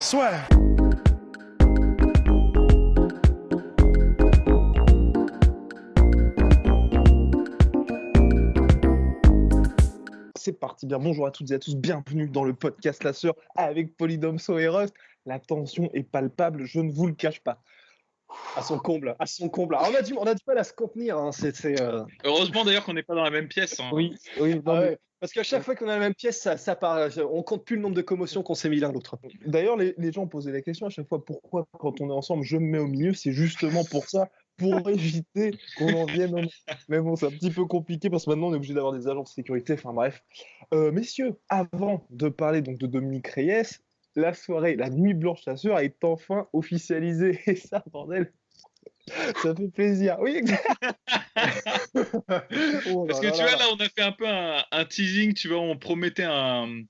Swear. C'est parti, bien bonjour à toutes et à tous, bienvenue dans le podcast La Sœur avec Polydomso et Rust. La tension est palpable, je ne vous le cache pas. À son comble. Alors, on a du mal à se contenir. Hein. Heureusement d'ailleurs qu'on n'est pas dans la même pièce. Hein. Oui, non, mais... Parce qu'à chaque fois qu'on a la même pièce, ça part. On compte plus le nombre de commotions qu'on s'est mis l'un l'autre. D'ailleurs, les gens posaient la question à chaque fois pourquoi, quand on est ensemble, je me mets au milieu. C'est justement pour ça, pour éviter qu'on en vienne. Mais bon, c'est un petit peu compliqué parce que maintenant on est obligé d'avoir des agents de sécurité. Enfin bref. Messieurs, avant de parler donc de Dominique Reyes, la soirée, la nuit blanche La Sœur est enfin officialisée. Et ça, bordel, ça fait plaisir. Oui, Parce que tu vois, là, on a fait un peu un teasing, tu vois, on promettait un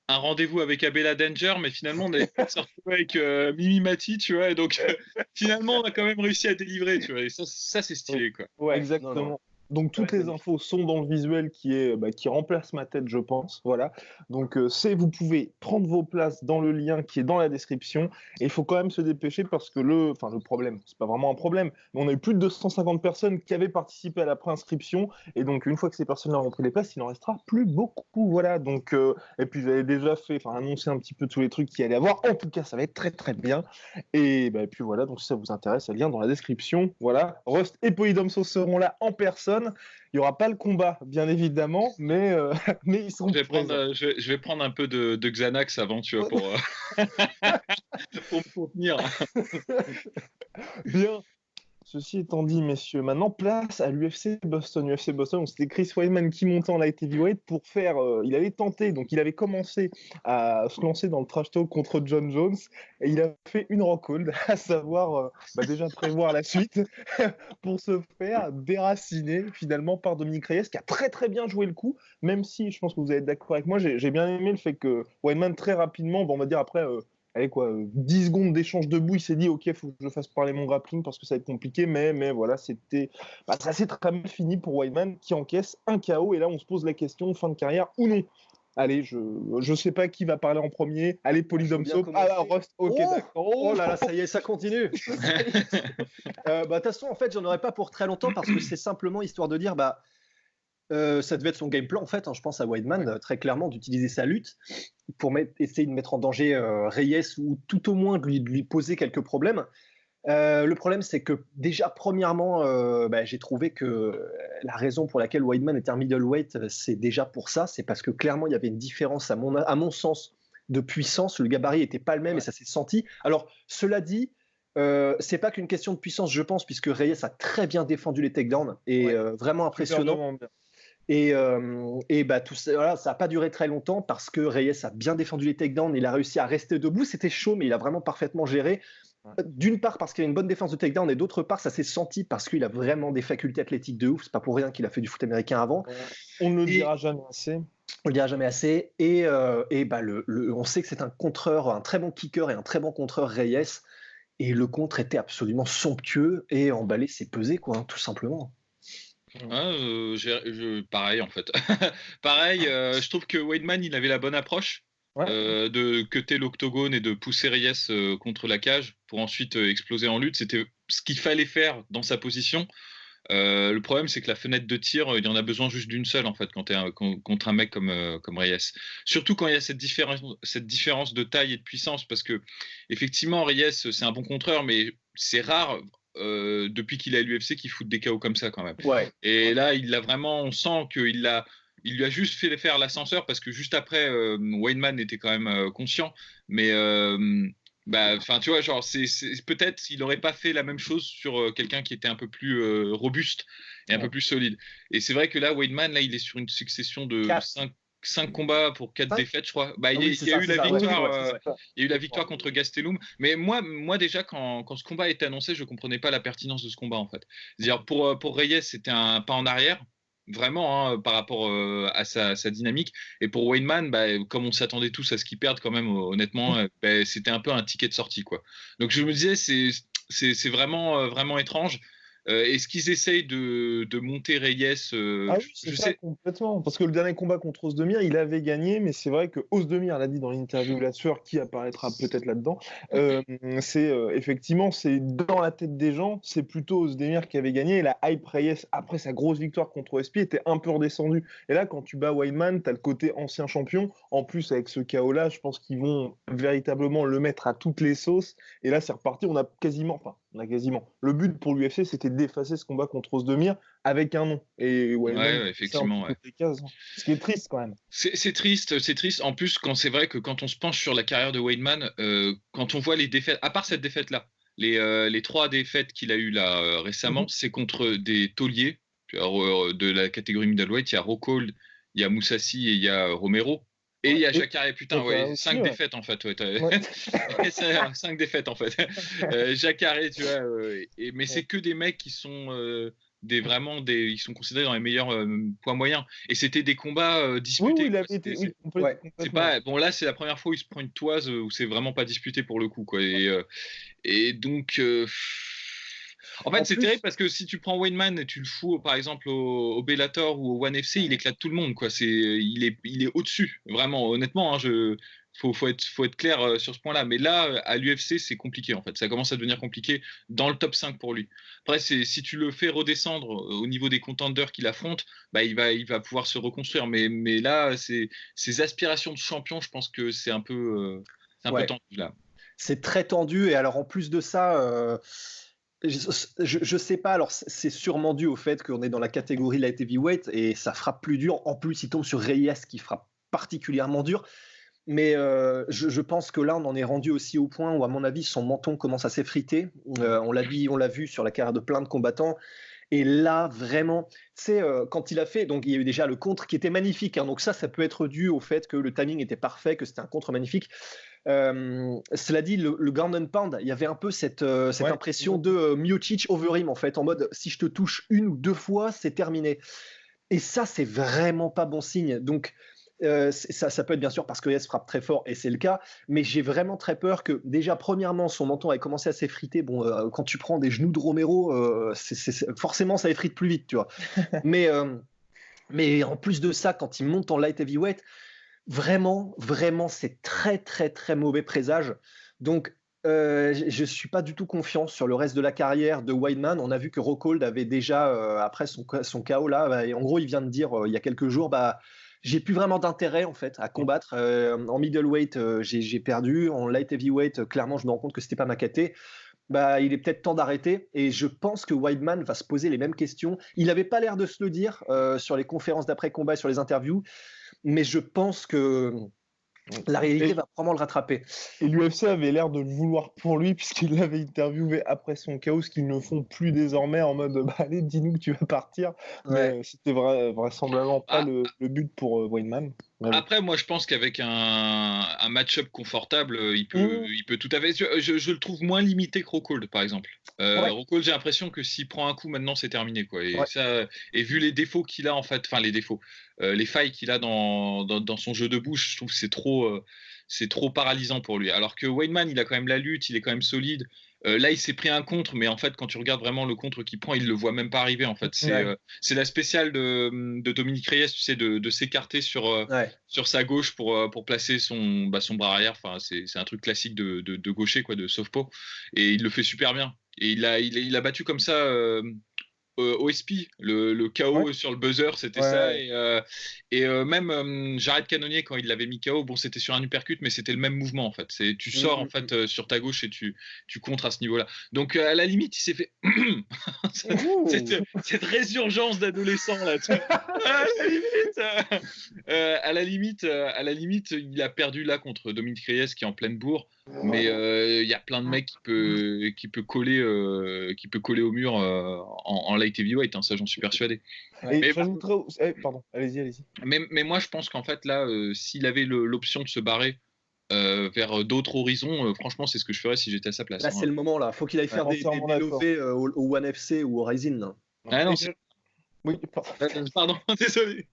rendez-vous avec Abella Danger, mais finalement, on avait pas se retrouver avec Mimi Mati, tu vois, et donc finalement, on a quand même réussi à délivrer, tu vois, et ça c'est stylé, quoi. Ouais, exactement. Non. Donc toutes les infos sont dans le visuel qui remplace ma tête, je pense. Voilà. Donc vous pouvez prendre vos places dans le lien qui est dans la description. Et il faut quand même se dépêcher parce que le problème, c'est pas vraiment un problème, mais on a eu plus de 250 personnes qui avaient participé à la préinscription. Et donc une fois que ces personnes-là ont pris les places, il n'en restera plus beaucoup. Voilà. Donc et puis j'avais déjà annoncé un petit peu tous les trucs qu'il y allait avoir. En tout cas, ça va être très très bien. Et puis voilà. Donc si ça vous intéresse, le lien dans la description. Voilà. Rust et Polydomso seront là en personne. Il n'y aura pas le combat, bien évidemment, mais ils seront présents. Je vais prendre un peu de Xanax avant, tu vois, pour me contenir. Bien. Ceci étant dit, messieurs, maintenant place à l'UFC Boston. UFC Boston, c'était Chris Weidman qui montait en light heavyweight pour faire. Il avait tenté, donc il avait commencé à se lancer dans le trash talk contre John Jones et il a fait une rockhold, à savoir déjà prévoir la suite pour se faire déraciner finalement par Dominique Reyes qui a très très bien joué le coup, même si je pense que vous êtes d'accord avec moi, j'ai bien aimé le fait que Weidman très rapidement, on va dire après. 10 secondes d'échange debout, il s'est dit ok, il faut que je fasse parler mon grappling parce que ça va être compliqué, mais voilà, ça s'est très mal fini pour Weidman qui encaisse un KO et là on se pose la question, fin de carrière ou non. Allez, je sais pas qui va parler en premier. Allez, Polydomso. Rust, ok, d'accord. Oh là là, ça y est, ça continue. De toute façon, en fait, j'en aurais pas pour très longtemps parce que c'est simplement histoire de dire, ça devait être son game plan en fait, je pense à Weidman, très clairement, d'utiliser sa lutte pour essayer de mettre en danger Reyes ou tout au moins de lui poser quelques problèmes. Le problème, c'est que déjà, premièrement, j'ai trouvé que la raison pour laquelle Weidman était un middleweight, c'est déjà pour ça, c'est parce que clairement, il y avait une différence, à mon sens, de puissance. Le gabarit n'était pas le même et ça s'est senti. Alors, cela dit, c'est pas qu'une question de puissance, je pense, puisque Reyes a très bien défendu les takedowns et vraiment impressionnant. Et tout ça, voilà, ça n'a pas duré très longtemps parce que Reyes a bien défendu les takedowns, il a réussi à rester debout, c'était chaud, mais il a vraiment parfaitement géré. D'une part parce qu'il a une bonne défense de takedown et d'autre part ça s'est senti parce qu'il a vraiment des facultés athlétiques de ouf, c'est pas pour rien qu'il a fait du foot américain avant. On ne le dira jamais assez. On le dira jamais assez. Et on sait que c'est un contreur, un très bon kicker et un très bon contreur Reyes. Et le contre était absolument somptueux et emballé, c'est pesé, quoi, tout simplement. Pareil en fait. Pareil, je trouve que Weidman il avait la bonne approche de cutter l'octogone et de pousser Reyes contre la cage pour ensuite exploser en lutte. C'était ce qu'il fallait faire dans sa position. Le problème c'est que la fenêtre de tir, il y en a besoin juste d'une seule en fait quand tu es contre un mec comme Reyes. Surtout quand il y a cette différence de taille et de puissance parce que effectivement Reyes c'est un bon contreur mais c'est rare. Depuis qu'il est à l'UFC qu'il fout des KO comme ça quand même. Et là il l'a vraiment, on sent qu'il lui a juste fait faire l'ascenseur parce que juste après Weidman était quand même conscient mais tu vois genre c'est peut-être il n'aurait pas fait la même chose sur quelqu'un qui était un peu plus robuste et un peu plus solide. Et c'est vrai que là Weidman là il est sur une succession de 5 combats pour 4 défaites, je crois. Il y a eu la victoire contre Gastelum. Mais moi déjà, quand ce combat a été annoncé, je ne comprenais pas la pertinence de ce combat, en fait. C'est-à-dire, pour Reyes, c'était un pas en arrière, vraiment, par rapport à sa dynamique. Et pour Weidman, comme on s'attendait tous à ce qu'il perde, quand même, honnêtement, c'était un peu un ticket de sortie, quoi. Donc, je me disais, c'est vraiment, vraiment étrange. Est-ce qu'ils essayent de monter Reyes Ah oui, c'est ça, complètement. Parce que le dernier combat contre Ozdemir, il avait gagné, mais c'est vrai que Ozdemir l'a dit dans l'interview La Sueur, qui apparaîtra peut-être là-dedans. Effectivement, c'est dans la tête des gens, c'est plutôt Ozdemir qui avait gagné. Et la hype Reyes, après sa grosse victoire contre OSP, était un peu redescendue. Et là, quand tu bats Weidman, tu as le côté ancien champion. En plus, avec ce KO-là, je pense qu'ils vont véritablement le mettre à toutes les sauces. Et là, c'est reparti. On a quasiment. Le but pour l'UFC, c'était d'effacer ce combat contre Ozdemir avec un nom. Et effectivement. Ce qui est triste quand même. C'est triste. En plus, c'est vrai que quand on se penche sur la carrière de Weidman, quand on voit les défaites, à part cette défaite-là, les 3 défaites qu'il a eues là récemment, c'est contre des tauliers de la catégorie middleweight. Il y a Rockhold, il y a Mousasi et il y a Romero. Et il y a Jacare, 5 défaites en fait. 5 défaites en fait. Jacare, tu vois. Mais c'est que des mecs qui sont ils sont considérés dans les meilleurs poids moyens. Et c'était des combats disputés. Oui, il avait été. C'est pas bon. Là, c'est la première fois où il se prend une toise où c'est vraiment pas disputé pour le coup, quoi. Et donc. En fait, c'est terrible parce que si tu prends Weidman et tu le fous, par exemple, au Bellator ou au ONE FC, il éclate tout le monde, quoi. Il est au-dessus, vraiment. Honnêtement, faut être clair sur ce point-là. Mais là, à l'UFC, c'est compliqué, en fait. Ça commence à devenir compliqué dans le top 5 pour lui. Après, si tu le fais redescendre au niveau des contenders qu'il affronte, il va pouvoir se reconstruire. Mais là, ses aspirations de champion, je pense que c'est un peu tendu, là. C'est très tendu. Et alors, en plus de ça... Je sais pas, alors c'est sûrement dû au fait qu'on est dans la catégorie light heavyweight et ça frappe plus dur. En plus, il tombe sur Reyes qui frappe particulièrement dur. Mais je pense que là, on en est rendu aussi au point où, à mon avis, son menton commence à s'effriter. On l'a vu sur la carrière de plein de combattants. Et là, vraiment, tu sais, quand il a fait, donc il y a eu déjà le contre qui était magnifique. Hein, donc ça peut être dû au fait que le timing était parfait, que c'était un contre magnifique. Cela dit, le ground and pound, il y avait un peu cette impression de Miocic over him, en fait, en mode si je te touche 1 ou 2 fois, c'est terminé. Et ça, c'est vraiment pas bon signe. Donc, ça peut être bien sûr parce que Reyes frappe très fort, et c'est le cas, mais j'ai vraiment très peur que, déjà, premièrement, son menton ait commencé à s'effriter. Bon, quand tu prends des genoux de Romero, forcément, ça effrite plus vite, tu vois. mais en plus de ça, quand il monte en light heavyweight, vraiment, c'est très, très, très mauvais présage. Donc, je ne suis pas du tout confiant sur le reste de la carrière de Weidman. On a vu que Rockhold avait déjà, après son KO, là, en gros, il vient de dire il y a quelques jours, j'ai plus vraiment d'intérêt en fait à combattre. En middleweight, j'ai perdu. En light heavyweight, clairement, je me rends compte que c'était pas ma caté. Il est peut-être temps d'arrêter. Et je pense que Weidman va se poser les mêmes questions. Il n'avait pas l'air de se le dire sur les conférences d'après-combat, sur les interviews. Mais je pense que la réalité va probablement le rattraper. Et l'UFC avait l'air de le vouloir pour lui, puisqu'il l'avait interviewé après son chaos, ce qu'ils ne font plus désormais, en mode allez, dis-nous que tu vas partir. Ouais. Mais c'était vraisemblablement pas le but pour Weidman. Après, moi, je pense qu'avec un match-up confortable, il peut tout à fait. Je le trouve moins limité que Rockhold, par exemple. Rockhold, j'ai l'impression que s'il prend un coup, maintenant, c'est terminé, quoi. Et vu les défauts qu'il a, en fait, enfin les défauts, les failles qu'il a dans son jeu de bouche, je trouve que c'est trop paralysant pour lui. Alors que Weidman, il a quand même la lutte, il est quand même solide. Là, il s'est pris un contre, mais en fait, quand tu regardes vraiment le contre qu'il prend, il le voit même pas arriver. En fait, c'est la spéciale de Dominique Reyes, tu sais, de s'écarter sur sa gauche pour placer son bras arrière. Enfin, c'est un truc classique de gaucher, quoi, de southpaw. Et il le fait super bien. Et il a battu comme ça. OSP, le KO sur le buzzer, c'était ça. Et même Jared Cannonier, quand il l'avait mis KO, bon, c'était sur un uppercut, mais c'était le même mouvement en fait. Tu sors en fait sur ta gauche et tu contres à ce niveau-là. Donc à la limite, il s'est fait cette résurgence d'adolescent là. À la limite, il a perdu là contre Dominique Reyes qui est en pleine bourre. Mais il y a plein de mecs qui peut coller au mur en light heavyweight, hein, ça j'en suis persuadé. Pardon, allez-y. Mais moi je pense qu'en fait là, s'il avait l'option de se barrer vers d'autres horizons, franchement c'est ce que je ferais si j'étais à sa place. Là c'est le moment là, faut qu'il aille faire des levées au ONE FC ou au Rising. Ah non, oui, pardon, désolé.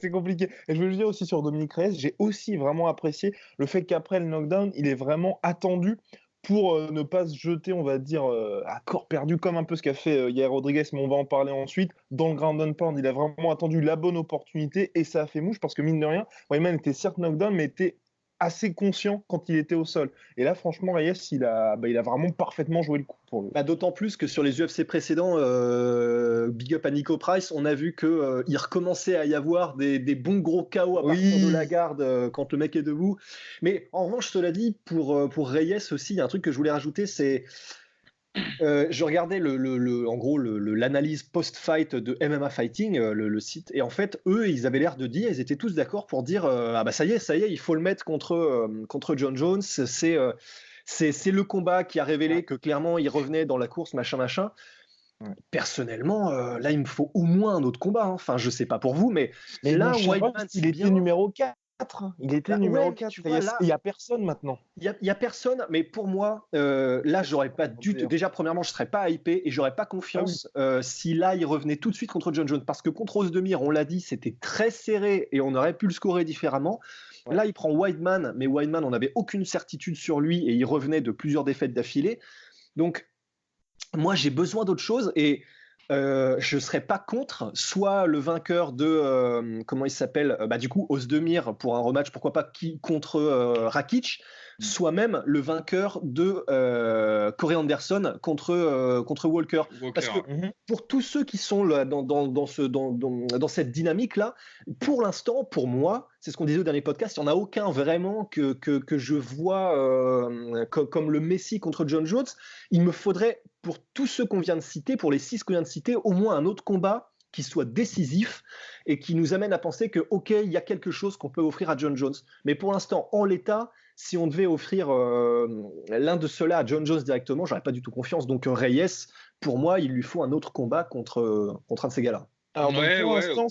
C'est compliqué. Et je veux le dire aussi sur Dominique Reyes, j'ai aussi vraiment apprécié le fait qu'après le knockdown, il est vraiment attendu pour ne pas se jeter, on va dire, à corps perdu, comme un peu ce qu'a fait Yair Rodriguez, mais on va en parler ensuite. Dans le ground and pound, il a vraiment attendu la bonne opportunité et ça a fait mouche parce que mine de rien, Weidman était certes knockdown, mais était assez conscient quand il était au sol. Et là, franchement, Reyes, il a vraiment parfaitement joué le coup pour lui. D'autant plus que sur les UFC précédents, big up à Nico Price, on a vu qu'il recommençait à y avoir des bons gros KO à partir de la garde quand le mec est debout. Mais en revanche, cela dit, pour Reyes aussi, il y a un truc que je voulais rajouter, c'est... je regardais en gros l'analyse post-fight de MMA Fighting, le site, et en fait, eux, ils avaient l'air de dire, ils étaient tous d'accord pour dire ah bah ça y est, il faut le mettre contre John Jones, c'est le combat qui a révélé que clairement il revenait dans la course, machin. Personnellement, là, il me faut au moins un autre combat. Hein. Enfin, je sais pas pour vous, mais là, Weidman, il était numéro 4. Il était numéro 4. Il n'y a personne maintenant. Il y a personne, mais pour moi, là, j'aurais pas du tout. Déjà, premièrement, je serais pas hypé et j'aurais pas confiance si là, il revenait tout de suite contre John Jones. Parce que contre Ozdemir, on l'a dit, c'était très serré et on aurait pu le scorer différemment. Ouais. Là, il prend Weidman, mais Weidman, on n'avait aucune certitude sur lui et il revenait de plusieurs défaites d'affilée. Donc, moi, j'ai besoin d'autre chose et je ne serais pas contre soit le vainqueur de, comment il s'appelle, du coup, Ozdemir pour un rematch, pourquoi pas contre Rakic, soit même le vainqueur de Corey Anderson contre Walker. Parce que pour tous ceux qui sont là, dans cette dynamique-là, pour l'instant, pour moi, c'est ce qu'on disait au dernier podcast, il n'y en a aucun vraiment que je vois comme le Messi contre John Jones. Il me faudrait, pour tous ceux qu'on vient de citer, pour les 6 qu'on vient de citer, au moins un autre combat qui soit décisif et qui nous amène à penser que, ok, il y a quelque chose qu'on peut offrir à John Jones. Mais pour l'instant, en l'état, si on devait offrir l'un de ceux-là à John Jones directement, j'aurais pas du tout confiance. Donc Reyes, pour moi, il lui faut un autre combat contre un de ces gars-là. Alors pour l'instant,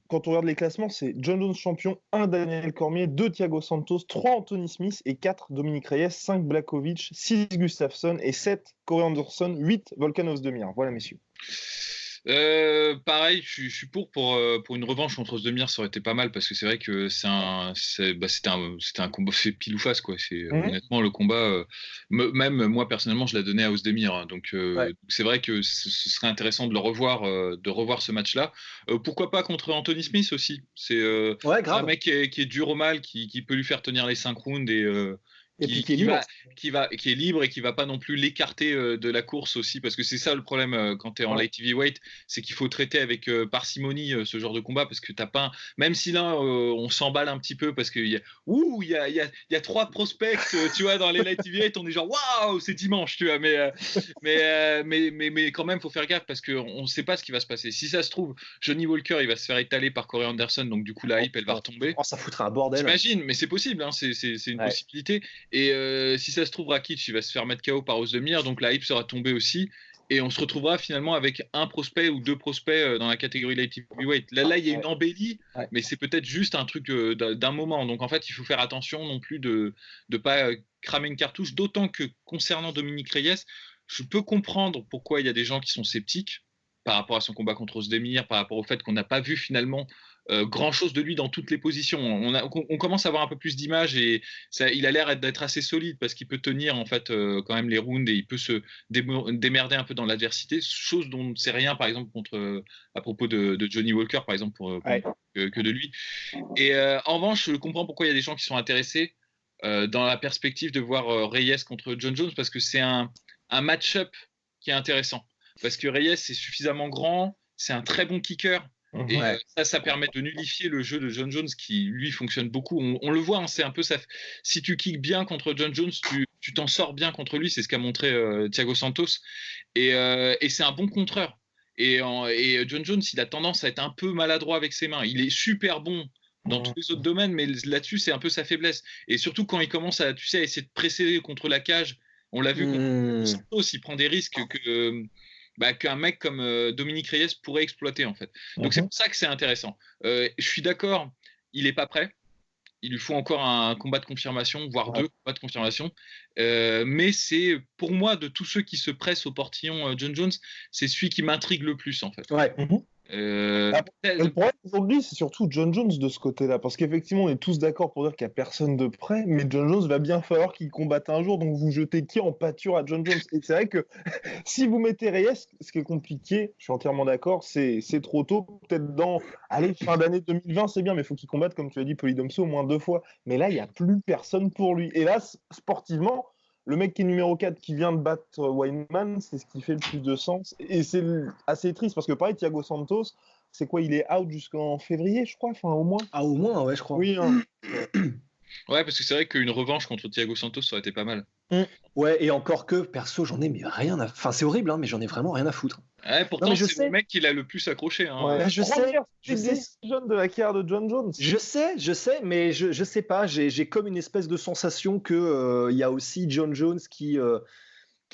quand on regarde les classements, c'est John Jones champion, 1 Daniel Cormier, 2 Thiago Santos, 3 Anthony Smith et 4 Dominic Reyes, 5 Blachowicz, 6 Gustafsson et 7 Corey Anderson, 8 Volkan Ozdemir. Voilà, messieurs. Pareil, je suis pour une revanche contre Ozdemir, ça aurait été pas mal parce que c'est vrai que c'était un combat fait pile ou face quoi. Honnêtement le combat, même moi personnellement je l'ai donné à Ozdemir, hein, donc c'est vrai que ce serait intéressant de revoir ce match-là. Pourquoi pas contre Anthony Smith aussi. C'est un mec qui est dur au mal, qui peut lui faire tenir les 5 rounds et qui est libre et qui va pas non plus l'écarter de la course aussi, parce que c'est ça le problème quand tu es en light heavyweight, c'est qu'il faut traiter avec parcimonie ce genre de combat, parce que t'as pas même si là on s'emballe un petit peu parce qu'il y a 3 prospects tu vois dans les light heavyweight, on est genre waouh c'est dimanche tu vois, mais quand même faut faire gaffe parce que on sait pas ce qui va se passer. Si ça se trouve Johnny Walker il va se faire étaler par Corey Anderson, donc du coup la hype elle va retomber. Ça foutrait un bordel. J'imagine, mais c'est possible, hein, c'est une possibilité. Et si ça se trouve, Rakic il va se faire mettre KO par Ozdemir, donc la hype sera tombée aussi. Et on se retrouvera finalement avec un prospect ou 2 prospects dans la catégorie light heavyweight. Là, il y a une embellie, mais c'est peut-être juste un truc d'un moment. Donc en fait, il faut faire attention non plus de ne pas cramer une cartouche. D'autant que concernant Dominic Reyes, je peux comprendre pourquoi il y a des gens qui sont sceptiques par rapport à son combat contre Ozdemir, par rapport au fait qu'on n'a pas vu finalement grand chose de lui dans toutes les positions. On commence à avoir un peu plus d'images et il a l'air d'être assez solide parce qu'il peut tenir en fait quand même les rounds et il peut se démerder un peu dans l'adversité, chose dont on ne sait rien par exemple à propos de Johnny Walker par exemple que de lui. Et en revanche, je comprends pourquoi il y a des gens qui sont intéressés dans la perspective de voir Reyes contre John Jones, parce que c'est un match-up qui est intéressant, parce que Reyes est suffisamment grand, c'est un très bon kicker. Et ça permet de nullifier le jeu de John Jones qui lui fonctionne beaucoup. On le voit, hein, c'est un peu ça. Si tu kicks bien contre John Jones, tu t'en sors bien contre lui. C'est ce qu'a montré Thiago Santos. Et c'est un bon contreur. Et John Jones, il a tendance à être un peu maladroit avec ses mains. Il est super bon dans tous les autres domaines, mais là-dessus, c'est un peu sa faiblesse. Et surtout quand il commence à essayer de presser contre la cage. On l'a vu contre Santos, il prend des risques qu'un mec comme Dominic Reyes pourrait exploiter en fait. Donc c'est pour ça que c'est intéressant. Je suis d'accord, il n'est pas prêt. Il lui faut encore un combat de confirmation, voire 2 combats de confirmation. Mais c'est, pour moi, de tous ceux qui se pressent au portillon John Jones, c'est celui qui m'intrigue le plus en fait. Le problème aujourd'hui, c'est surtout John Jones de ce côté-là, parce qu'effectivement, on est tous d'accord pour dire qu'il n'y a personne de près, mais John Jones va bien falloir qu'il combatte un jour, donc vous jetez qui en pâture à John Jones? Et c'est vrai que si vous mettez Reyes, ce qui est compliqué, je suis entièrement d'accord, c'est trop tôt, peut-être allez, fin d'année 2020, c'est bien, mais il faut qu'il combatte, comme tu as dit, Polydomso au moins 2 fois. Mais là, il n'y a plus personne pour lui. Et là, sportivement, le mec qui est numéro 4 qui vient de battre Weidman, c'est ce qui fait le plus de sens. Et c'est assez triste parce que pareil, Thiago Santos, c'est quoi? Il est out jusqu'en février, je crois, enfin au moins. Ah, au moins, ouais, je crois. Oui, hein. Ouais, parce que c'est vrai qu'une revanche contre Thiago Santos, ça aurait été pas mal. Ouais, et encore que, perso, j'en ai mais rien à... Enfin, c'est horrible, hein, mais j'en ai vraiment rien à foutre. Ouais, pourtant, c'est le mec qui l'a le plus accroché. Hein. Ouais, je sais. Jeune de la carrière de John Jones. Je sais, mais je sais pas. J'ai comme une espèce de sensation que y a aussi John Jones qui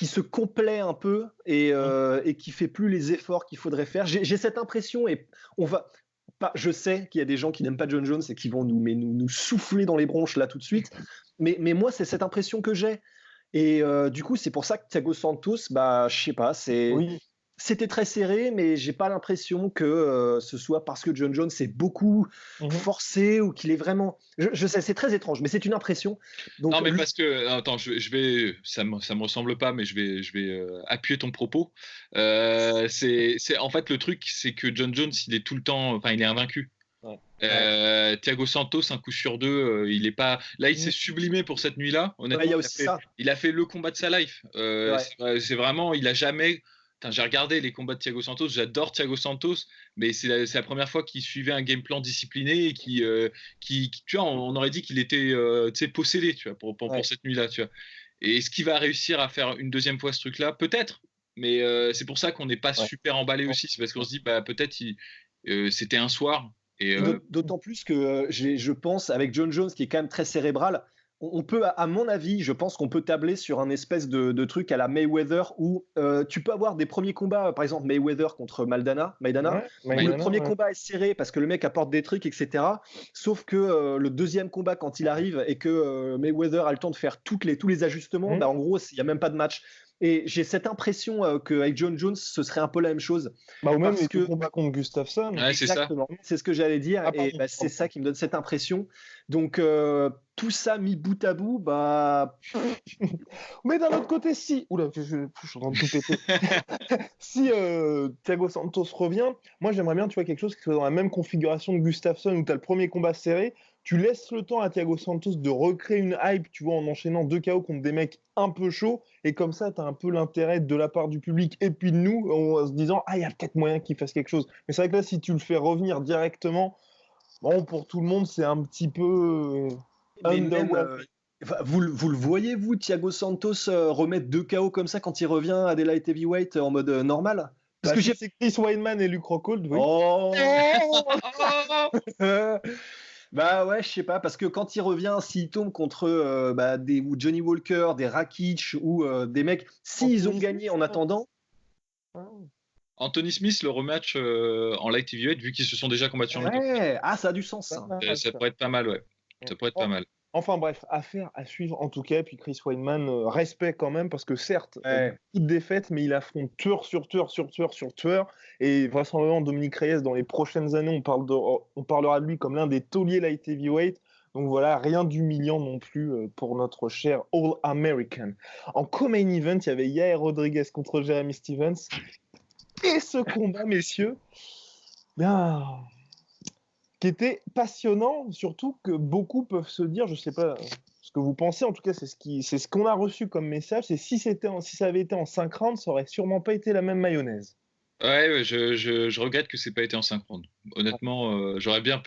se complaît un peu et qui fait plus les efforts qu'il faudrait faire. J'ai cette impression et on va. Je sais qu'il y a des gens qui n'aiment pas John Jones et qui vont nous souffler dans les bronches là tout de suite. Mais moi, c'est cette impression que j'ai. Et du coup, c'est pour ça que Thiago Santos, je sais pas, c'était très serré, mais j'ai pas l'impression que ce soit parce que John Jones est beaucoup forcé ou qu'il est vraiment. Je sais, c'est très étrange, mais c'est une impression. Donc, non, mais parce que attends, je vais, ça me ressemble pas, mais je vais appuyer ton propos. C'est en fait le truc, c'est que John Jones, il est tout le temps, enfin, il est invaincu. Ouais. Thiago Santos, un coup sur deux, il est pas. Là, il s'est sublimé pour cette nuit-là. Honnêtement, il a fait le combat de sa life. C'est vraiment, il a jamais. J'ai regardé les combats de Thiago Santos, j'adore Thiago Santos, mais c'est la première fois qu'il suivait un game plan discipliné et qui tu vois, on aurait dit qu'il était possédé, tu vois, pour cette nuit-là, tu vois. Et est-ce qu'il va réussir à faire une deuxième fois ce truc-là? Peut-être, mais c'est pour ça qu'on n'est pas super emballé aussi, c'est parce qu'on se dit peut-être c'était un soir. D'autant plus que je pense, avec John Jones qui est quand même très cérébral, on peut, à mon avis, je pense qu'on peut tabler sur un espèce de truc à la Mayweather où tu peux avoir des premiers combats, par exemple Mayweather contre Maidana, où le premier combat est serré parce que le mec apporte des trucs, etc. Sauf que le deuxième combat, quand il arrive et que Mayweather a le temps de faire tous les ajustements, en gros, il n'y a même pas de match. Et j'ai cette impression qu'avec John Jones, ce serait un peu la même chose. Ou même le combat contre Gustafsson. Ouais, exactement, c'est ce que j'allais dire. C'est ça qui me donne cette impression. Donc, tout ça mis bout à bout, Mais d'un autre côté, si... Oula, je suis en train de tout péter. Si Thiago Santos revient, moi j'aimerais bien, tu vois, quelque chose qui soit dans la même configuration que Gustafsson, où tu as le premier combat serré, tu laisses le temps à Thiago Santos de recréer une hype, tu vois, en enchaînant 2 KO contre des mecs un peu chauds, et comme ça, tu as un peu l'intérêt de la part du public et puis de nous, en se disant « Ah, il y a peut-être moyen qu'il fasse quelque chose ». Mais c'est vrai que là, si tu le fais revenir directement, bon, pour tout le monde, c'est un petit peu... vous le voyez, vous, Thiago Santos remettre 2 KO comme ça quand il revient à des light heavyweight en mode normal? Parce que c'est Chris Weidman et Luke Rockhold, oui. Oh ouais, je sais pas, parce que quand il revient, s'il tombe contre des Johnny Walker, des Rakic ou des mecs, s'ils ont gagné en attendant. Anthony Smith, le rematch en light heavyweight, vu qu'ils se sont déjà combattus en light. Ah, ça a du sens. Ça pourrait être pas mal, ouais. Ça pourrait être pas mal. Enfin bref, affaire à suivre en tout cas. Puis Chris Weidman, respect quand même, parce que certes, toute défaite, mais il affronte tueur sur tueur sur tueur sur tueur. Et vraisemblablement, Dominique Reyes, dans les prochaines années, on parlera de lui comme l'un des tauliers light heavyweight. Donc voilà, rien d'humiliant non plus pour notre cher All-American. En co-main event, il y avait Yair Rodriguez contre Jeremy Stephens. Et ce combat, messieurs, qui était passionnant, surtout que beaucoup peuvent se dire, je ne sais pas ce que vous pensez, en tout cas c'est ce qu'on a reçu comme message, c'est si ça avait été en 5 rounds, ça aurait sûrement pas été la même mayonnaise. Ouais, je regrette que c'est pas été en 5 rounds. Honnêtement, j'aurais bien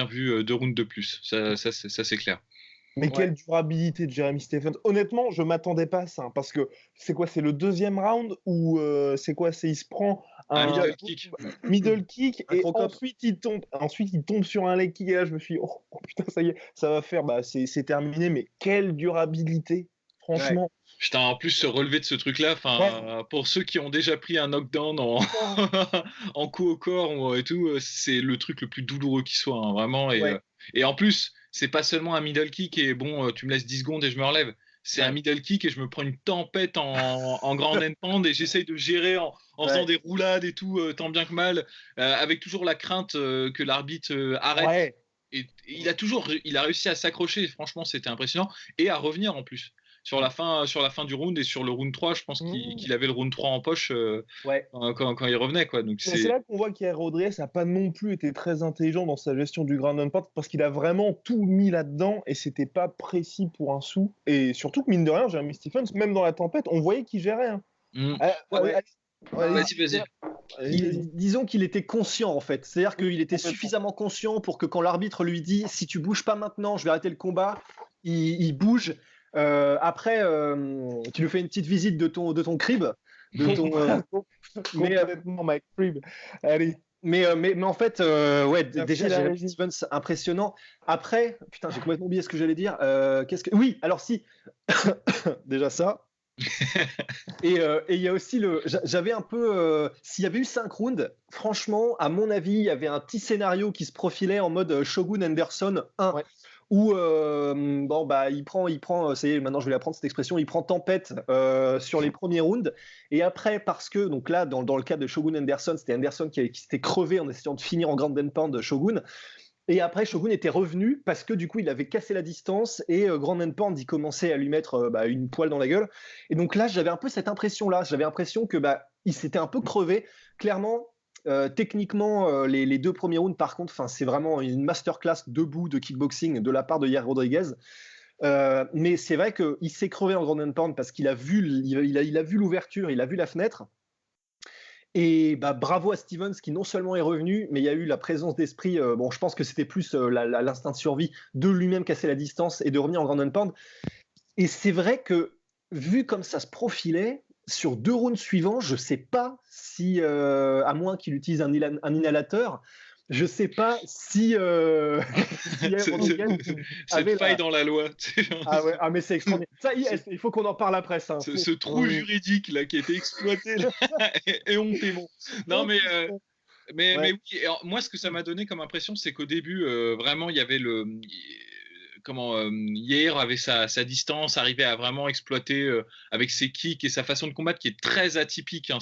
vu 2 rounds de plus, ça c'est clair. Mais quelle durabilité de Jeremy Stephens. Honnêtement, je ne m'attendais pas à ça. Hein, parce que c'est quoi? C'est le deuxième round ou c'est quoi? Il se prend un middle kick et ensuite il tombe sur un leg kick. Et là, je me suis dit, oh putain, ça y est, ça va faire. C'est terminé. Mais quelle durabilité, franchement. Ouais. Putain, en plus, se relever de ce truc-là, pour ceux qui ont déjà pris un knockdown en coup au corps et tout, c'est le truc le plus douloureux qui soit, hein, vraiment. Et en plus, c'est pas seulement un middle kick et bon, tu me laisses 10 secondes et je me relève. c'est un middle kick et je me prends une tempête en grand end pound et j'essaye de gérer en faisant des roulades et tout, tant bien que mal, avec toujours la crainte que l'arbitre arrête. Ouais. Et il a réussi à s'accrocher, franchement, c'était impressionnant, et à revenir en plus. Sur la fin du round et sur le round 3, je pense qu'il avait le round 3 en poche quand il revenait. Quoi. Donc c'est là qu'on voit qu'Yair Rodriguez n'a pas non plus été très intelligent dans sa gestion du ground and pound parce qu'il a vraiment tout mis là-dedans et c'était pas précis pour un sou. Et surtout que mine de rien, Jeremy Stephens, même dans la tempête, on voyait qu'il gérait. Hein. Vas-y. Disons qu'il était conscient en fait, c'est-à-dire qu'il était suffisamment conscient pour que quand l'arbitre lui dit si tu bouges pas maintenant, je vais arrêter le combat, il bouge. Après, tu lui fais une petite visite de ton crib, Mike Crib. Allez. Mais en fait, déjà Jeremy Stephens impressionnant. Après, putain, j'ai complètement oublié ce que j'allais dire. Oui, alors si, déjà ça. Et il y a aussi j'avais un peu s'il y avait eu 5 rounds, franchement à mon avis il y avait un petit scénario qui se profilait en mode Shogun Anderson 1 où il prend ça y est, maintenant je vais l'apprendre cette expression, il prend tempête sur les premiers rounds et après parce que donc là dans le cas de Shogun Anderson, c'était Anderson qui s'était crevé en essayant de finir en ground and pound de Shogun. Et après, Shogun était revenu parce que du coup, il avait cassé la distance et Grand and Pound, il commençait à lui mettre une poêle dans la gueule. Et donc là, j'avais un peu cette impression-là. J'avais l'impression que il s'était un peu crevé. Clairement, techniquement, les 2 premiers rounds, par contre, c'est vraiment une masterclass debout de kickboxing de la part de Yair Rodriguez. Mais c'est vrai qu'il s'est crevé en Grand and Pound parce qu'il a vu l'ouverture, il a vu la fenêtre. Et bravo à Stephens qui non seulement est revenu, mais il y a eu la présence d'esprit. Je pense que c'était plus l'instinct de survie de lui-même casser la distance et de revenir en ground and pound. Et c'est vrai que vu comme ça se profilait sur 2 rounds suivants, je sais pas si, à moins qu'il utilise un inhalateur, je sais pas si cette faille dans la loi. Mais c'est extraordinaire. Ça, il faut qu'on en parle après ça. Ce trou juridique là qui a été exploité là, et hontément. Non mais oui. Alors, moi ce que ça m'a donné comme impression, c'est qu'au début vraiment il y avait Yair avait sa distance, arrivait à vraiment exploiter avec ses kicks et sa façon de combattre qui est très atypique. Hein,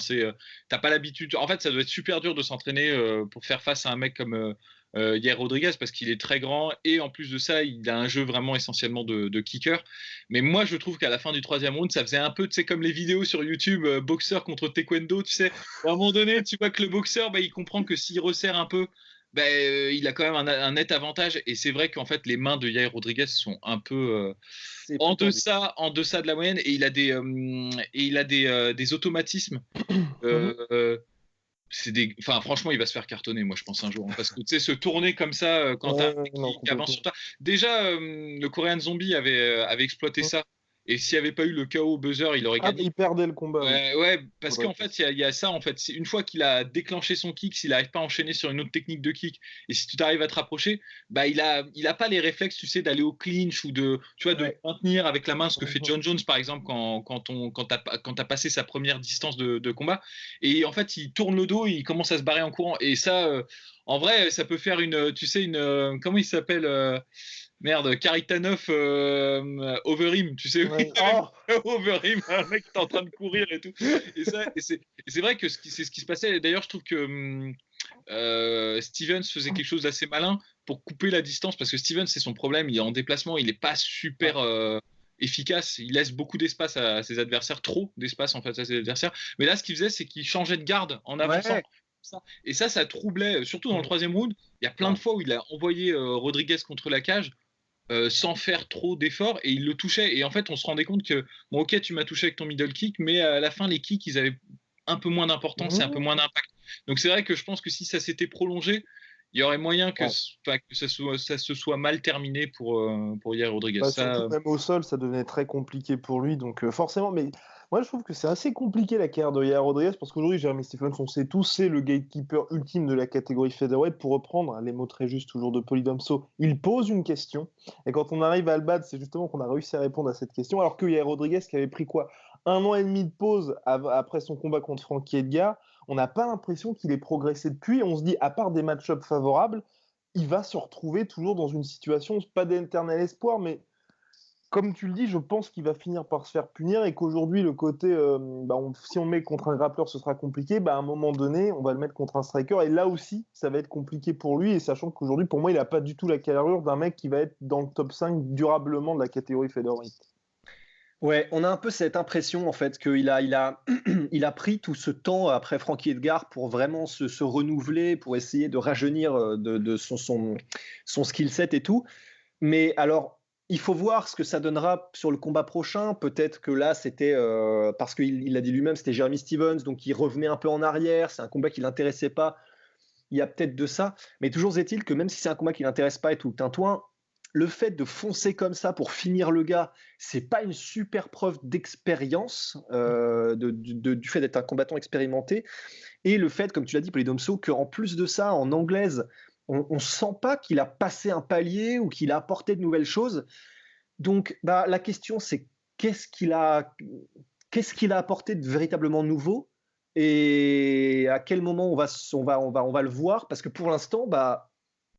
t'as pas l'habitude. En fait, ça doit être super dur de s'entraîner pour faire face à un mec comme Yair Rodriguez parce qu'il est très grand et en plus de ça, il a un jeu vraiment essentiellement de kicker. Mais moi, je trouve qu'à la fin du 3e round, ça faisait un peu, tu sais, comme les vidéos sur YouTube, boxeur contre taekwondo, tu sais. À un moment donné, tu vois que le boxeur, il comprend que s'il resserre un peu, il a quand même un net avantage et c'est vrai qu'en fait les mains de Yair Rodriguez sont un peu en deçà de la moyenne et il a des automatismes franchement il va se faire cartonner moi je pense un jour hein, parce que tu sais se tourner comme ça quand t'as un mec qui avance sur toi déjà le Korean Zombie avait exploité ça. Et s'il n'y avait pas eu le KO buzzer, il aurait gagné. Il perdait le combat. Parce qu'en fait, il y a ça. En fait, une fois qu'il a déclenché son kick, s'il n'arrive pas à enchaîner sur une autre technique de kick, et si tu t'arrives à te rapprocher, il a pas les réflexes, tu sais, d'aller au clinch ou de maintenir avec la main, ce que fait John Jones par exemple quand t'as passé sa première distance de combat. Et en fait, il tourne le dos, il commence à se barrer en courant. Et ça, en vrai, ça peut faire comment il s'appelle Karitanov Overeem, tu sais, Overeem, un mec qui est en train de courir et tout. Et c'est vrai que c'est ce qui se passait. D'ailleurs, je trouve que Stephens faisait quelque chose d'assez malin pour couper la distance parce que Stephens, c'est son problème. Il est en déplacement, il n'est pas super efficace. Il laisse beaucoup d'espace à ses adversaires, trop d'espace en fait à ses adversaires. Mais là, ce qu'il faisait, c'est qu'il changeait de garde en avançant. Et ça troublait, surtout dans le 3e round. Il y a plein de fois où il a envoyé Rodriguez contre la cage. Sans faire trop d'efforts et il le touchait et en fait on se rendait compte que bon ok tu m'as touché avec ton middle kick mais à la fin les kicks ils avaient un peu moins d'importance et un peu moins d'impact donc c'est vrai que je pense que si ça s'était prolongé il y aurait moyen que ça se soit mal terminé pour Yair Rodriguez. Surtout même au sol ça devenait très compliqué pour lui donc forcément mais moi je trouve que c'est assez compliqué la carrière de Yair Rodriguez parce qu'aujourd'hui Jeremy Stephens on sait tous c'est le gatekeeper ultime de la catégorie featherweight pour reprendre les mots très justes toujours de Polydomso. Il pose une question et quand on arrive à le battre c'est justement qu'on a réussi à répondre à cette question alors que Yair Rodriguez qui avait pris 1 an et demi de pause après son combat contre Frankie Edgar on n'a pas l'impression qu'il ait progressé depuis on se dit à part des match-ups favorables il va se retrouver toujours dans une situation pas d'éternel espoir mais comme tu le dis, je pense qu'il va finir par se faire punir et qu'aujourd'hui, le côté, si on met contre un grappleur, ce sera compliqué. À un moment donné, on va le mettre contre un striker et là aussi, ça va être compliqué pour lui. Et sachant qu'aujourd'hui, pour moi, il n'a pas du tout la carrure d'un mec qui va être dans le top 5 durablement de la catégorie featherweight. Ouais, on a un peu cette impression en fait qu'il a pris tout ce temps après Frankie Edgar pour vraiment se renouveler, pour essayer de rajeunir de son skill set et tout. Mais alors, il faut voir ce que ça donnera sur le combat prochain. Peut-être que là, c'était parce qu'il l'a dit lui-même, c'était Jeremy Stevens, donc il revenait un peu en arrière. C'est un combat qui l'intéressait pas. Il y a peut-être de ça. Mais toujours est-il que même si c'est un combat qui l'intéresse pas et tout le tintouin, le fait de foncer comme ça pour finir le gars, c'est pas une super preuve d'expérience du fait d'être un combattant expérimenté. Et le fait, comme tu l'as dit, Polydomso, qu'en plus de ça, en anglaise, on sent pas qu'il a passé un palier ou qu'il a apporté de nouvelles choses. Donc, la question, c'est qu'est-ce qu'il a apporté de véritablement nouveau et à quel moment on va le voir, parce que pour l'instant,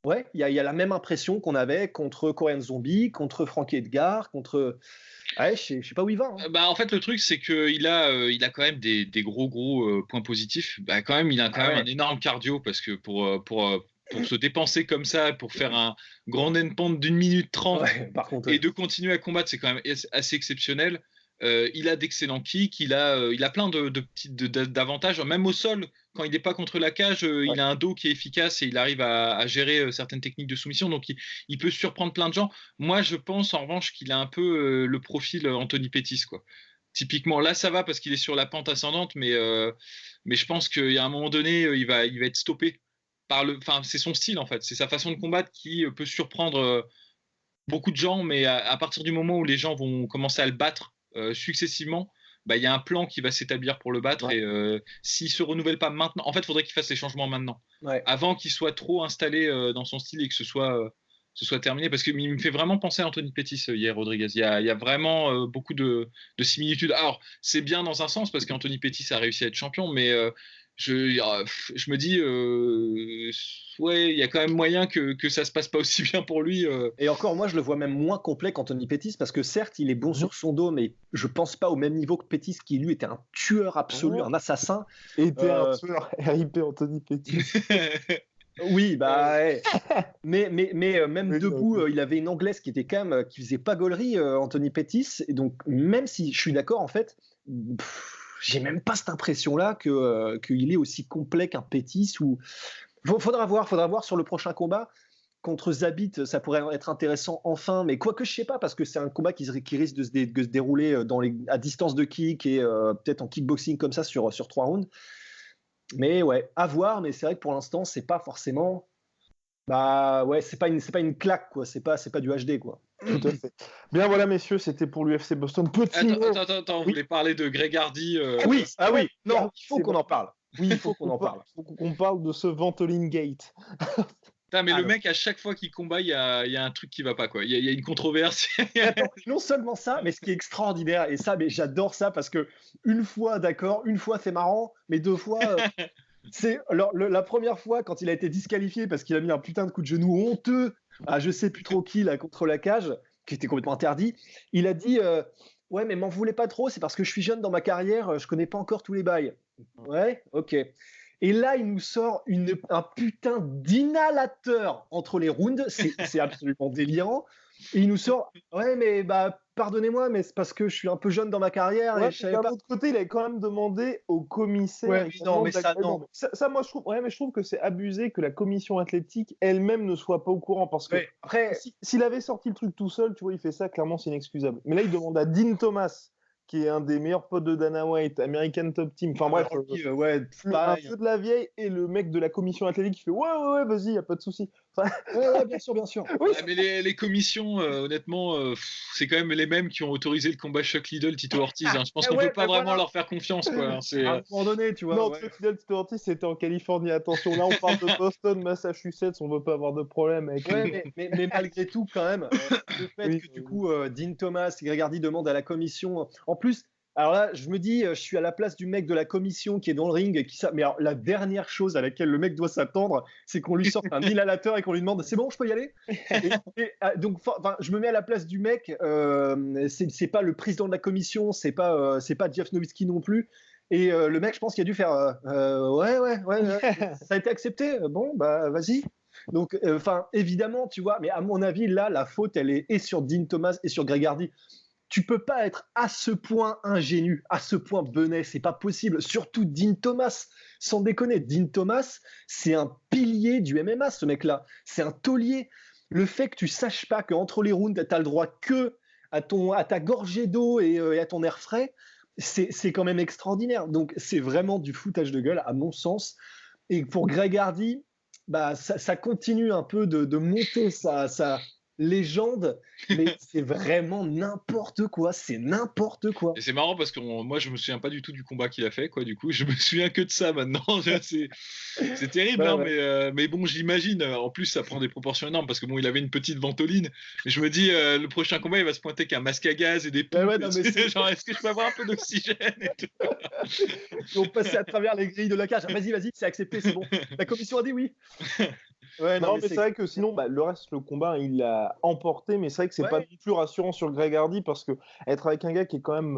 ouais, il y a la même impression qu'on avait contre Korean Zombie, contre Frankie Edgar, contre. Ouais, je sais pas où il va. En fait, le truc, c'est qu'il a quand même des gros points positifs. Quand même, il a quand même un énorme cardio parce que pour se dépenser comme ça, pour faire un grand endpoint d'1 minute 30 et de continuer à combattre, c'est quand même assez exceptionnel. Il a d'excellents kicks, il a plein d'avantages, même au sol. Quand il n'est pas contre la cage, il a un dos qui est efficace et il arrive à gérer certaines techniques de soumission, donc il peut surprendre plein de gens. Moi, je pense en revanche qu'il a un peu le profil Anthony Pettis, quoi. Typiquement, là, ça va parce qu'il est sur la pente ascendante, mais je pense qu'il y a un moment donné, il va être stoppé c'est son style en fait, c'est sa façon de combattre qui peut surprendre beaucoup de gens, mais à partir du moment où les gens vont commencer à le battre successivement, il y a un plan qui va s'établir pour le battre. Ouais. Et s'il se renouvelle pas maintenant, en fait, il faudrait qu'il fasse les changements maintenant, avant qu'il soit trop installé dans son style et que ce soit terminé, parce qu'il me fait vraiment penser à Anthony Pettis hier, Rodriguez. Il y a vraiment beaucoup de similitudes. Alors, c'est bien dans un sens parce qu'Anthony Pettis a réussi à être champion, mais je me dis ouais, il y a quand même moyen que ça se passe pas aussi bien pour lui. Et encore, moi je le vois même moins complet qu'Anthony Pettis, parce que certes il est bon sur son dos, mais je pense pas au même niveau que Pettis, qui lui était un tueur absolu, un assassin. Était un tueur. RIP Anthony Pettis. Oui, ouais. mais même debout, il avait une anglaise qui était quand même, qui faisait pas gaulerie, Anthony Pettis. Et donc même si je suis d'accord, en fait, j'ai même pas cette impression-là qu'il est aussi complet qu'un Pettis. Ou faudra voir sur le prochain combat contre Zabit. Ça pourrait être intéressant enfin, mais quoique je sais pas, parce que c'est un combat qui risque de se dérouler à distance de kick et peut-être en kickboxing comme ça sur 3 rounds. Mais ouais, à voir. Mais c'est vrai que pour l'instant, c'est pas forcément. Ouais, c'est pas une claque, quoi. C'est pas du HD, quoi. Tout à fait. Bien, voilà, messieurs, c'était pour l'UFC Boston. Attends, vous voulez parler de Greg Hardy Oui, oui. Non, il faut qu'on en parle. Oui, il faut qu'on en parle. Il faut qu'on parle de ce Ventolin Gate. Mais le mec, à chaque fois qu'il combat, il y a un truc qui va pas, quoi. Il y a une controverse. Attends, non seulement ça, mais ce qui est extraordinaire, et ça, mais j'adore ça, parce que une fois, c'est marrant, mais 2 fois, c'est la première fois quand il a été disqualifié parce qu'il a mis un putain de coup de genou honteux à je sais plus trop qui là contre la cage, qui était complètement interdit. Il a dit ouais, mais m'en voulez pas trop, c'est parce que je suis jeune dans ma carrière, je connais pas encore tous les bails. Ouais, ok. Et là, il nous sort un putain d'inhalateur entre les rounds. C'est absolument délirant. Et il nous sort ouais, mais pardonnez-moi, mais c'est parce que je suis un peu jeune dans ma carrière. Ouais, et je savais pas. D'un autre côté, il avait quand même demandé au commissaire. Ouais, non, mais ça, non. Ça, moi, je trouve que c'est abusé que la commission athlétique elle-même ne soit pas au courant. Parce que après, s'il avait sorti le truc tout seul, tu vois, il fait ça, clairement, c'est inexcusable. Mais là, il demande à Dean Thomas, qui est un des meilleurs potes de Dana White, American Top Team. Enfin bref, un peu de la vieille, et le mec de la commission athlétique qui fait ouais, vas-y, y a pas de souci. Ouais, bien sûr. Oui. Ouais, mais les commissions, honnêtement, c'est quand même les mêmes qui ont autorisé le combat Chuck Liddell, Tito Ortiz. Je pense qu'on peut pas vraiment leur faire confiance, quoi. À un moment donné, tu vois. Non, Chuck Liddell, Tito Ortiz, c'était en Californie. Attention, là, on parle de Boston, Massachusetts, on veut pas avoir de problème avec. Ouais, mais malgré tout, quand même, le fait que du coup, Dean Thomas et Greg Hardy demandent à la commission. En plus, Alors là, je me dis, je suis à la place du mec de la commission qui est dans le ring. Mais alors, la dernière chose à laquelle le mec doit s'attendre, c'est qu'on lui sorte un inhalateur et qu'on lui demande c'est bon, je peux y aller donc, je me mets à la place du mec. C'est pas le président de la commission, c'est pas Jeff Nowitzki non plus. Et le mec, je pense qu'il a dû faire ouais. Ça a été accepté. Bon, bah vas-y. Donc, évidemment, tu vois, mais à mon avis, là, la faute, elle est et sur Dean Thomas et sur Greg Hardy. Tu peux pas être à ce point ingénu, à ce point benet, c'est pas possible. Surtout Dean Thomas, sans déconner. Dean Thomas, c'est un pilier du MMA, ce mec-là. C'est un taulier. Le fait que tu saches pas qu'entre les rounds, t'as le droit que à ta gorgée d'eau et à ton air frais, c'est quand même extraordinaire. Donc, c'est vraiment du foutage de gueule, à mon sens. Et pour Greg Hardy, bah, ça continue un peu de monter sa légende, mais c'est vraiment n'importe quoi. C'est n'importe quoi. Et c'est marrant parce que moi, je me souviens pas du tout du combat qu'il a fait, quoi. Du coup, je me souviens que de ça maintenant. C'est terrible, Ouais, hein, ouais. mais bon, j'imagine. En plus, ça prend des proportions énormes parce que bon, il avait une petite ventoline. Mais je me dis, le prochain combat, il va se pointer qu'un masque à gaz et des pompes. Ouais, non, mais genre, est-ce que je peux avoir un peu d'oxygène et tout. Ils ont passé à travers les grilles de la cage. Vas-y, c'est accepté, c'est bon. La commission a dit oui. Ouais, non, mais c'est vrai que sinon, le reste, le combat, il l'a emporté, mais c'est vrai que c'est pas non plus rassurant sur Greg Hardy parce que être avec un gars qui est quand même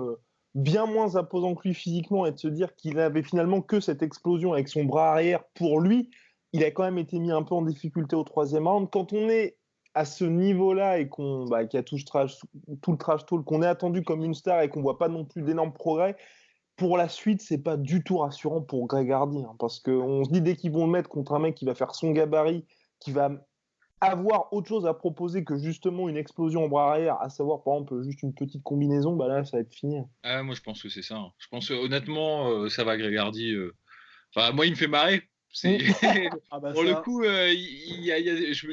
bien moins imposant que lui physiquement et de se dire qu'il avait finalement que cette explosion avec son bras arrière pour lui, il a quand même été mis un peu en difficulté au 3e round. Quand on est à ce niveau-là et qu'il y a tout le trash talk, qu'on est attendu comme une star et qu'on voit pas non plus d'énormes progrès, pour la suite, c'est pas du tout rassurant pour Greg Hardy, hein, parce qu'on se dit dès qu'ils vont le mettre contre un mec qui va faire son gabarit, qui va avoir autre chose à proposer que justement une explosion au bras arrière, à savoir par exemple juste une petite combinaison, bah là ça va être fini. Ah, moi je pense que c'est ça. Hein. Je pense que, honnêtement, ça va, Greg Hardy. Enfin, moi il me fait marrer. Pour le coup,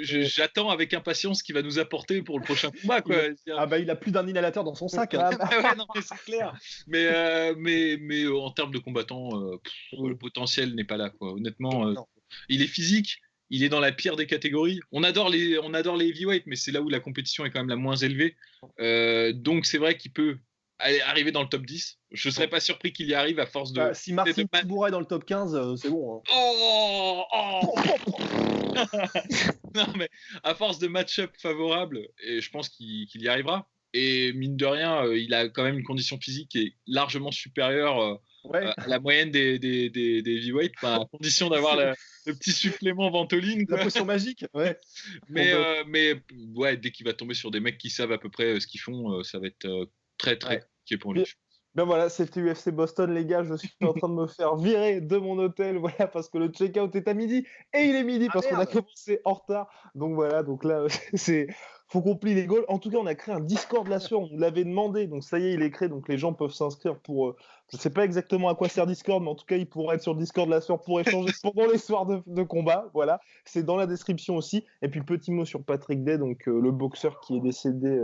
j'attends avec impatience ce qu'il va nous apporter pour le prochain combat. Quoi. Il a plus d'un inhalateur dans son sac. Hein. Ouais, non, mais c'est clair. Mais en termes de combattant, le potentiel n'est pas là. Quoi. Honnêtement, il est physique. Il est dans la pire des catégories. On adore les heavyweights, mais c'est là où la compétition est quand même la moins élevée. Donc c'est vrai qu'il peut arriver dans le top 10. Je ne serais pas surpris qu'il y arrive à force de... si Martin Tibura est dans le top 15, c'est bon. Hein. Non, mais à force de match-up favorable, et je pense qu'il y arrivera. Et mine de rien, il a quand même une condition physique qui est largement supérieure à la moyenne des heavyweights, à condition d'avoir le petit supplément ventoline. La potion magique. Ouais. Mais dès qu'il va tomber sur des mecs qui savent à peu près ce qu'ils font, ça va être très compliqué pour lui. Ben voilà, c'était UFC Boston, les gars. Je suis en train de me faire virer de mon hôtel, voilà, parce que le check-out est à midi et il est midi parce qu'on a commencé en retard. Donc voilà, donc là, faut qu'on plie les goals. En tout cas, on a créé un Discord là-dessus, on nous l'avait demandé, donc ça y est, il est créé, donc les gens peuvent s'inscrire pour. Je sais pas exactement à quoi sert Discord, mais en tout cas, ils pourront être sur Discord là soir pour échanger pendant les soirs de combat. Voilà, c'est dans la description aussi. Et puis petit mot sur Patrick Day, donc le boxeur qui est décédé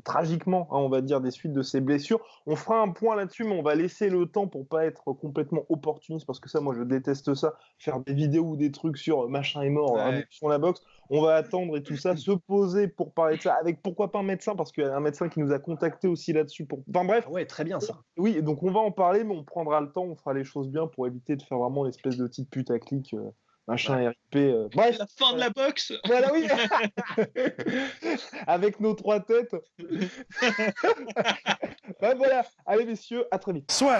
tragiquement, hein, on va dire, des suites de ses blessures. On fera un point là-dessus, mais on va laisser le temps pour pas être complètement opportuniste, parce que ça, moi, je déteste ça, faire des vidéos ou des trucs sur machin est mort, sur la boxe. On va attendre et tout ça, se poser pour parler de ça, avec pourquoi pas un médecin, parce qu'il y a un médecin qui nous a contacté aussi là-dessus. Enfin bref. Ouais, très bien ça. Oui, donc on va en parler, mais on prendra le temps, on fera les choses bien pour éviter de faire vraiment l'espèce de petite putaclic, machin RIP. Bref. La fin de la boxe. Voilà, oui. Avec nos 3 têtes. Voilà. Allez, messieurs, à très vite. Soit.